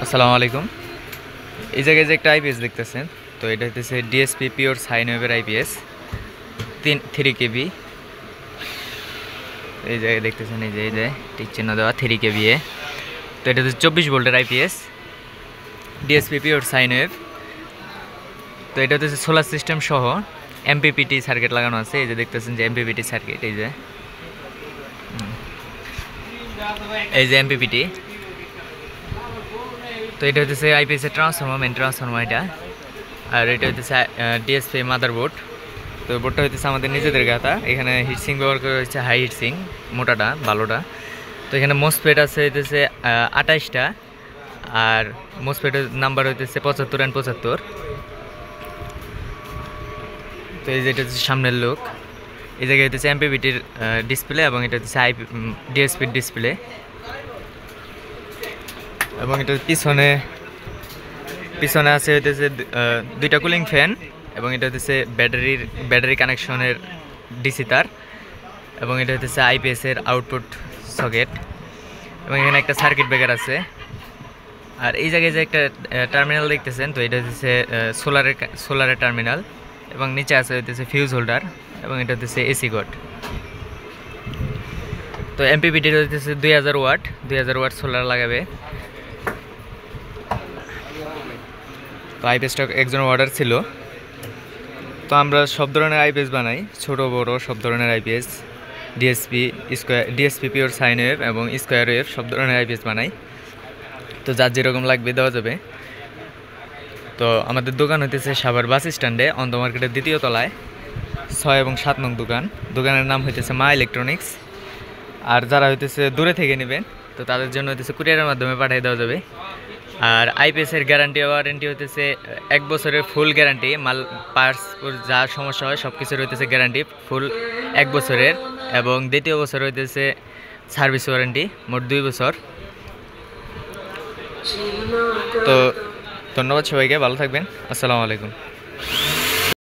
আসসালামু আলাইকুম। এই জায়গায় যে একটা আইপিএস দেখতেছেন, তো এটা হচ্ছে ডিএসপি পিওর সাইন ওয়েভের আইপিএস 3 কেবি। এই জায়গায় দেখতেছেন, এই যে টিক চিহ্ন দেওয়া 3 কেবি এ। তো এটা হচ্ছে 24 ভোল্টের IPS DSP pure sine wave. তো এটা হচ্ছে সোলার সিস্টেম সহ এমপিপিটি সার্কিট লাগানো আছে। এই যে দেখতেছেন যে এমপিপিটি সার্কিট, এই যে এমপিপিটি। তো এটা হচ্ছে আইপিএস এর ট্রান্সফরমার, মেন ট্রান্সফরমার এটা। আর এটা হচ্ছে ডিএসপি মাদারবোর্ড। তো বোর্ডটা হচ্ছে আমাদের নিজেদের গাতা। এখানে হিটসিং ব্যবহার করা হচ্ছে হাই হিটসিং, মোটাটা ভালোটা। তো এখানে মোসপেট আছে হইতেছে 28টা, আর মোসপেটের নাম্বার হইতেছে 75 and 75। তো এই যে এটা হচ্ছে সামনের লুক। এই জায়গায় হচ্ছে এমপিপিটির ডিসপ্লে, এবং এটা হচ্ছে ডিএসপির ডিসপ্লে। এবং এটা পিছনে আছে হইতেছে 2টা কুলিং ফ্যান, এবং এটা হচ্ছে ব্যাটারি কানেকশনের ডিসি তার, এবং এটা হচ্ছে আইপিএস এর আউটপুট সকেট, এবং এখানে একটা সার্কিট ব্রেকার আছে। আর এই জায়গায় যে একটা টার্মিনাল দেখতেছেন, তো এটা হচ্ছে সোলারের টার্মিনাল, এবং নিচে আছে হইতেছে ফিউজ হোল্ডার, এবং এটা হচ্ছে এসি কট। তো এমপিপিটির হইতেছে 2000 ওয়াট সোলার লাগাবে। তো আইপিএসটা একজনের অর্ডার ছিল। তো আমরা সব ধরনের আইপিএস বানাই, ছোট বড় সব ধরনের IPS, DSP pure sine wave এবং স্কোয়ার ওয়েভ সব ধরনের আইপিএস বানাই। তো যার যেরকম লাগবে দেওয়া যাবে। তো আমাদের দোকান হইতেছে সাভার বাস স্ট্যান্ডে, অন্ধ মার্কেটের 2য় তলায় 6 এবং 7 নং দোকান। দোকানের নাম হইতেছে মা ইলেকট্রনিক্স। আর যারা হইতেছে দূরে থেকে নেবেন, তো তাদের জন্য হইতেছে কুরিয়ারের মাধ্যমে পাঠিয়ে দেওয়া যাবে। আর আইপিএসের গ্যারান্টি ওয়ারেন্টি হইতেছে 1 বছরের ফুল গ্যারান্টি। মাল পার্টস যা সমস্যা হয় সব কিছুর হইতেছে গ্যারান্টি ফুল 1 বছরের, এবং দ্বিতীয় বছর হইতেছে সার্ভিস ওয়ারেন্টি, মোট 2 বছর। তো ধন্যবাদ সবাইকে, ভালো থাকবেন। আসসালামু আলাইকুম।